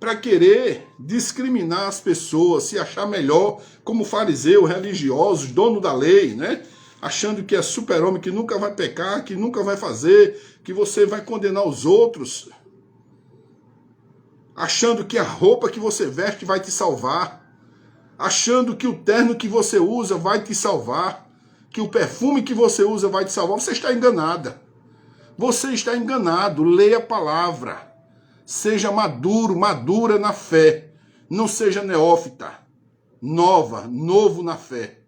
para querer discriminar as pessoas, se achar melhor como fariseu, religiosos, dono da lei, né? Achando que é super-homem, que nunca vai pecar, que nunca vai fazer, que você vai condenar os outros. Achando que a roupa que você veste vai te salvar. Achando que o terno que você usa vai te salvar. Que o perfume que você usa vai te salvar. Você está enganada. Você está enganado. Leia a palavra. Seja maduro, madura na fé. Não seja neófita. Novo na fé.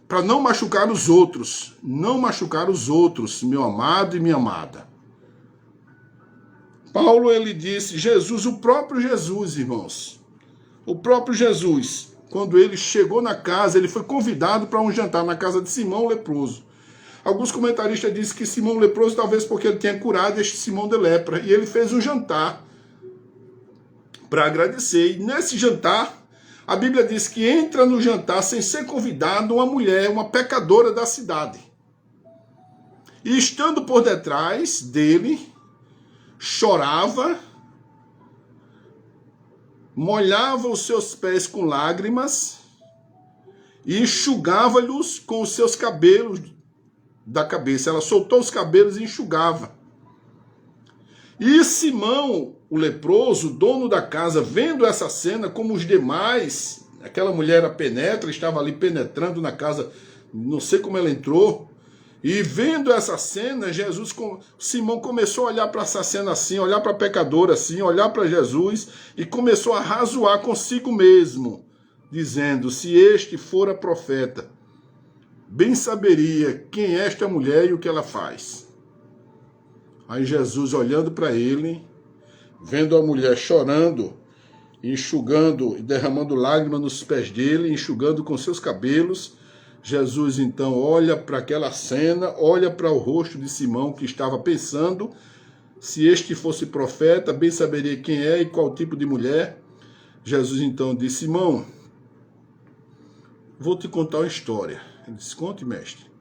Para não machucar os outros. Não machucar os outros, meu amado e minha amada. Paulo, ele disse, Jesus, o próprio Jesus, irmãos. O próprio Jesus, quando ele chegou na casa, ele foi convidado para um jantar na casa de Simão leproso. Alguns comentaristas dizem que Simão leproso, talvez porque ele tinha curado este Simão de lepra. E ele fez um jantar para agradecer. E nesse jantar, a Bíblia diz que entra no jantar sem ser convidado uma mulher, uma pecadora da cidade. E estando por detrás dele, chorava, molhava os seus pés com lágrimas e enxugava-lhes com os seus cabelos da cabeça. Ela soltou os cabelos e enxugava. E Simão, o leproso, dono da casa, vendo essa cena, como os demais, aquela mulher era penetra, estava ali penetrando na casa, não sei como ela entrou, e vendo essa cena, Simão começou a olhar para essa cena assim, olhar para a pecadora assim, olhar para Jesus, e começou a razoar consigo mesmo, dizendo, se este fora profeta, bem saberia quem é esta mulher e o que ela faz. Aí Jesus, olhando para ele, vendo a mulher chorando, enxugando e derramando lágrimas nos pés dele, enxugando com seus cabelos, Jesus então olha para aquela cena, olha para o rosto de Simão que estava pensando, se este fosse profeta, bem saberia quem é e qual tipo de mulher. Jesus então disse, Simão, vou te contar uma história. Ele disse, conte, mestre.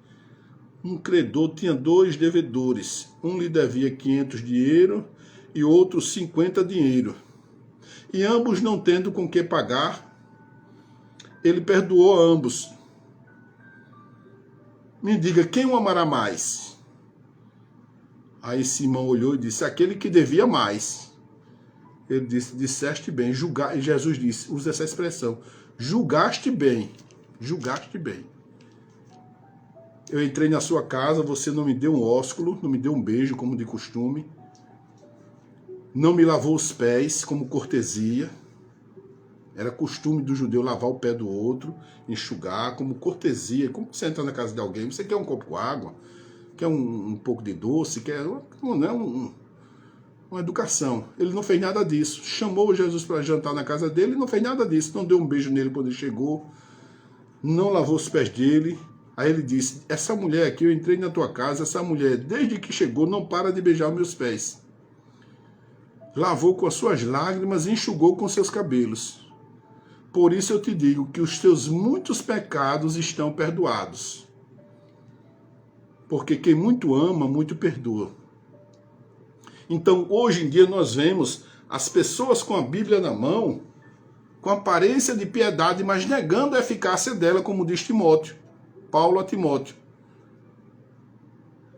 Um credor tinha 2 devedores. Um lhe devia 500 dinheiro e outro 50 dinheiro. E ambos não tendo com que pagar, ele perdoou a ambos. Me diga, quem o amará mais? Aí Simão olhou e disse, aquele que devia mais. Ele disse, disseste bem, julgar. E Jesus disse, usa essa expressão, julgaste bem, julgaste bem. Eu entrei na sua casa, você não me deu um ósculo, não me deu um beijo, como de costume. Não me lavou os pés, como cortesia. Era costume do judeu lavar o pé do outro, enxugar, como cortesia. Como você entra na casa de alguém, você quer um copo com água? quer um pouco de doce, quer uma educação. Ele não fez nada disso. Chamou Jesus para jantar na casa dele e não fez nada disso. Não deu um beijo nele quando ele chegou, não lavou os pés dele. Aí ele disse, essa mulher aqui, eu entrei na tua casa, essa mulher, desde que chegou, não para de beijar meus pés. Lavou com as suas lágrimas e enxugou com seus cabelos. Por isso eu te digo que os teus muitos pecados estão perdoados. Porque quem muito ama, muito perdoa. Então, hoje em dia, nós vemos as pessoas com a Bíblia na mão, com aparência de piedade, mas negando a eficácia dela, como diz Timóteo. Paulo a Timóteo.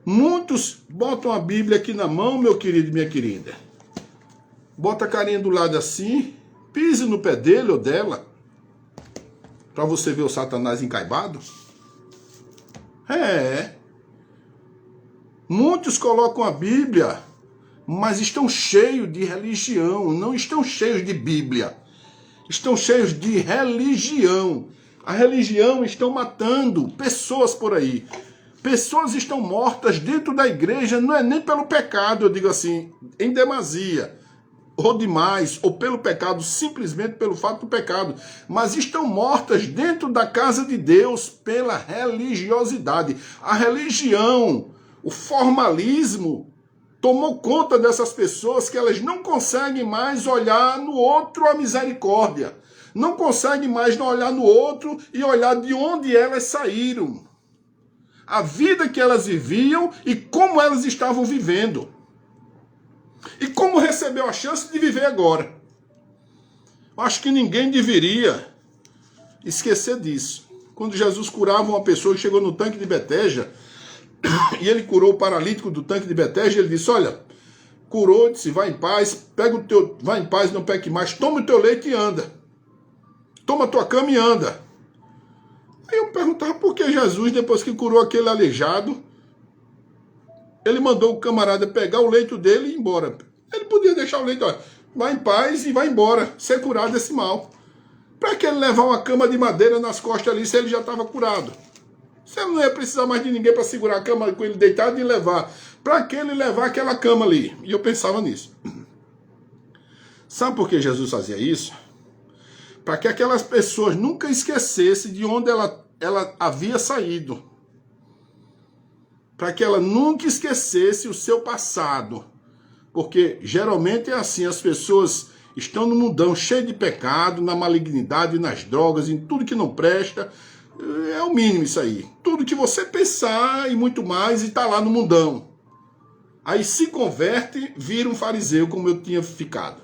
Muitos botam a Bíblia aqui na mão, meu querido e minha querida. Bota a carinha do lado assim, pise no pé dele ou dela, para você ver o Satanás encaibado. Muitos colocam a Bíblia, mas estão cheios de religião, não estão cheios de Bíblia. Estão cheios de religião. A religião estão matando pessoas por aí. Pessoas estão mortas dentro da igreja, não é nem pelo pecado, eu digo assim, em demasia, ou demais, ou pelo pecado, simplesmente pelo fato do pecado, mas estão mortas dentro da casa de Deus pela religiosidade. A religião, o formalismo, tomou conta dessas pessoas que elas não conseguem mais olhar no outro a misericórdia. Não conseguem mais olhar no outro e olhar de onde elas saíram. A vida que elas viviam e como elas estavam vivendo. E como recebeu a chance de viver agora. Eu acho que ninguém deveria esquecer disso. Quando Jesus curava uma pessoa que chegou no tanque de Betesda, e ele curou o paralítico do tanque de Betesda, ele disse, olha, curou, disse, vai em paz, vai em paz, não peque mais, toma o teu leite e anda. Toma a tua cama e anda. Aí eu perguntava por que Jesus, depois que curou aquele aleijado, ele mandou o camarada pegar o leito dele e ir embora. Ele podia deixar o leito, ó, vai em paz e vai embora, ser curado desse mal. Para que ele levar uma cama de madeira nas costas ali se ele já estava curado? Se ele não ia precisar mais de ninguém para segurar a cama com ele deitado e levar. Para que ele levar aquela cama ali? E eu pensava nisso. Sabe por que Jesus fazia isso? Para que aquelas pessoas nunca esquecessem de onde ela havia saído. Para que ela nunca esquecesse o seu passado. Porque geralmente é assim, as pessoas estão no mundão cheio de pecado, na malignidade, nas drogas, em tudo que não presta. É o mínimo isso aí. Tudo que você pensar e muito mais, e está lá no mundão. Aí se converte, vira um fariseu, como eu tinha ficado.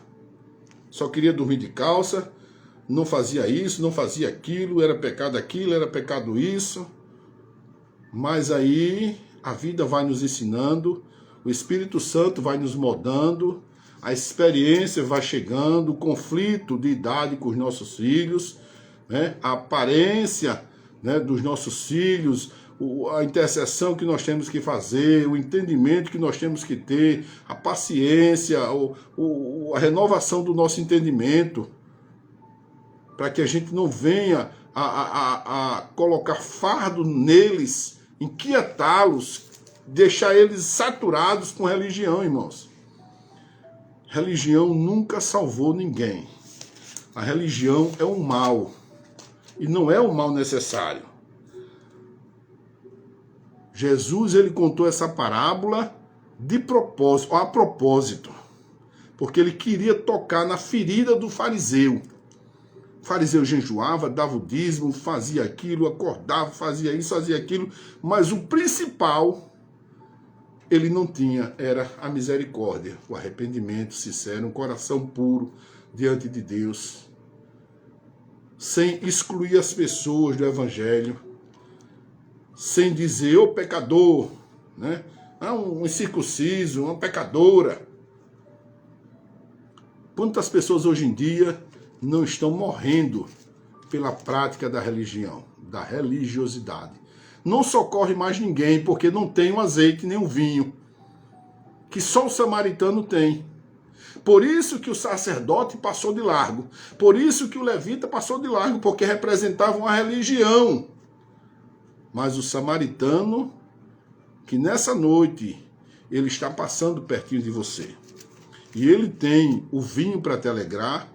Só queria dormir de calça, não fazia isso, não fazia aquilo, era pecado isso. Mas aí a vida vai nos ensinando, o Espírito Santo vai nos moldando, a experiência vai chegando, o conflito de idade com os nossos filhos, né? A aparência, né, dos nossos filhos, a intercessão que nós temos que fazer, o entendimento que nós temos que ter, a paciência, a renovação do nosso entendimento, para que a gente não venha a colocar fardo neles, inquietá-los, deixar eles saturados com religião, irmãos. Religião nunca salvou ninguém. A religião é um mal, e não é um mal necessário. Jesus, ele contou essa parábola de propósito, a propósito, porque ele queria tocar na ferida do fariseu. O fariseu jejuava, dava o dízimo, fazia aquilo, acordava, fazia isso, fazia aquilo, mas o principal ele não tinha, era a misericórdia, o arrependimento sincero, um coração puro diante de Deus, sem excluir as pessoas do evangelho, sem dizer, ô pecador, né? Um incircunciso, uma pecadora. Quantas pessoas hoje em dia não estão morrendo pela prática da religião, da religiosidade? Não socorre mais ninguém, porque não tem o azeite nem o vinho, que só o samaritano tem. Por isso que o sacerdote passou de largo, por isso que o levita passou de largo, porque representavam a religião. Mas o samaritano que nessa noite ele está passando pertinho de você. E ele tem o vinho para te alegrar,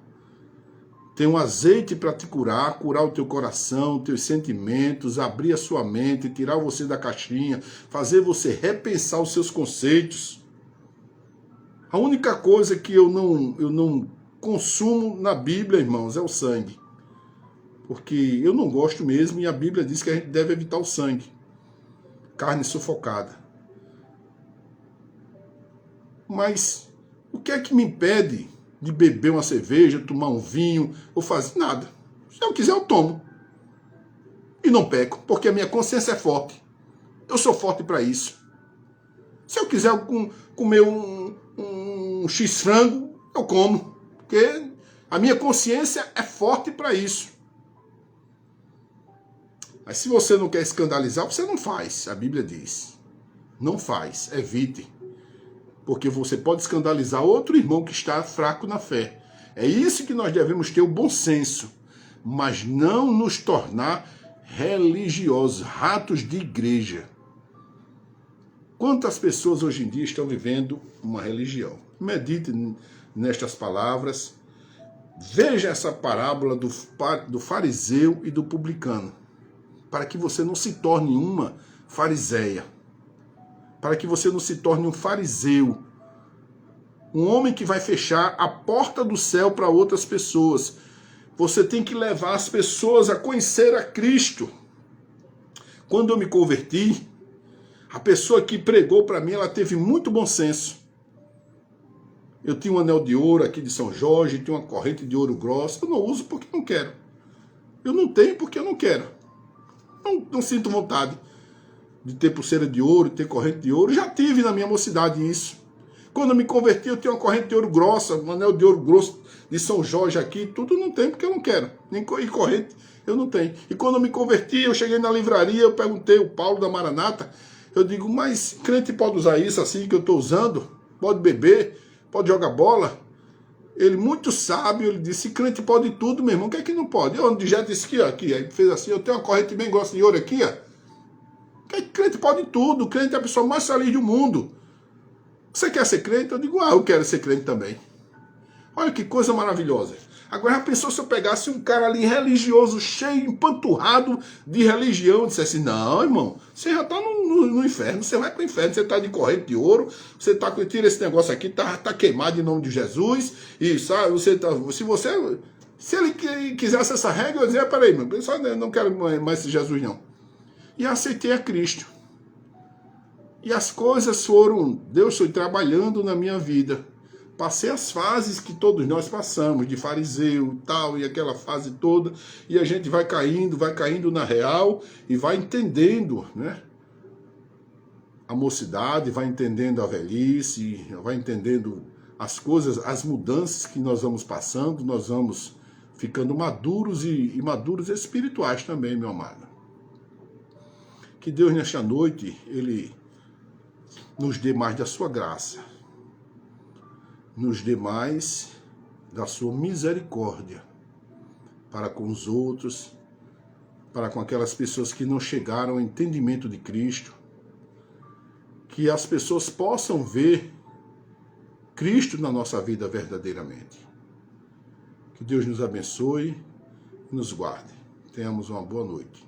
tem um azeite para te curar o teu coração, teus sentimentos, abrir a sua mente, tirar você da caixinha, fazer você repensar os seus conceitos. A única coisa que eu não consumo na Bíblia, irmãos, é o sangue. Porque eu não gosto mesmo e a Bíblia diz que a gente deve evitar o sangue. Carne sufocada. Mas o que é que me impede de beber uma cerveja, tomar um vinho, ou fazer nada? Se eu quiser, eu tomo. E não peco, porque a minha consciência é forte. Eu sou forte para isso. Se eu quiser comer um x-frango, eu como. Porque a minha consciência é forte para isso. Mas se você não quer escandalizar, você não faz. A Bíblia diz. Não faz, evite. Porque você pode escandalizar outro irmão que está fraco na fé. É isso que nós devemos ter o bom senso. Mas não nos tornar religiosos, ratos de igreja. Quantas pessoas hoje em dia estão vivendo uma religião? Medite nestas palavras. Veja essa parábola do fariseu e do publicano. Para que você não se torne uma fariseia. Para que você não se torne um fariseu. Um homem que vai fechar a porta do céu para outras pessoas. Você tem que levar as pessoas a conhecer a Cristo. Quando eu me converti, a pessoa que pregou para mim, ela teve muito bom senso. Eu tinha um anel de ouro aqui de São Jorge, tinha uma corrente de ouro grossa. Eu não uso porque não quero. Eu não tenho porque eu não quero. Não sinto vontade de ter pulseira de ouro, de ter corrente de ouro. Já tive na minha mocidade isso. Quando eu me converti, eu tinha uma corrente de ouro grossa, um anel de ouro grosso de São Jorge aqui. Tudo não tem porque eu não quero. Nem corrente eu não tenho. E quando eu me converti, eu cheguei na livraria, eu perguntei o Paulo da Maranata. Eu digo, mas crente pode usar isso assim que eu estou usando? Pode beber? Pode jogar bola? Ele, muito sábio, ele disse, crente pode tudo, meu irmão, o que é que não pode? Eu já disse aqui, aí fez assim, eu tenho uma corrente bem grossa de ouro aqui, ó. Que crente pode tudo, crente é a pessoa mais feliz do mundo. Você quer ser crente? Eu digo, eu quero ser crente também. Olha que coisa maravilhosa. Agora já pensou se eu pegasse um cara ali religioso, cheio, empanturrado de religião, e dissesse, não, irmão, você já está no inferno, você vai para o inferno, você está de corrente de ouro, você está com, tira esse negócio aqui, tá queimado em nome de Jesus, e sabe, se ele quisesse essa regra, eu dizia, peraí, meu, eu não quero mais esse Jesus não. E aceitei a Cristo. E as coisas foram, Deus foi trabalhando na minha vida. Passei as fases que todos nós passamos, de fariseu tal, e aquela fase toda, e a gente vai caindo na real, e vai entendendo, né? A mocidade, vai entendendo a velhice, vai entendendo as coisas, as mudanças que nós vamos passando, nós vamos ficando maduros e maduros espirituais também, meu amado. Que Deus nesta noite, Ele nos dê mais da sua graça, nos dê mais da sua misericórdia para com os outros, para com aquelas pessoas que não chegaram ao entendimento de Cristo, que as pessoas possam ver Cristo na nossa vida verdadeiramente. Que Deus nos abençoe e nos guarde. Tenhamos uma boa noite.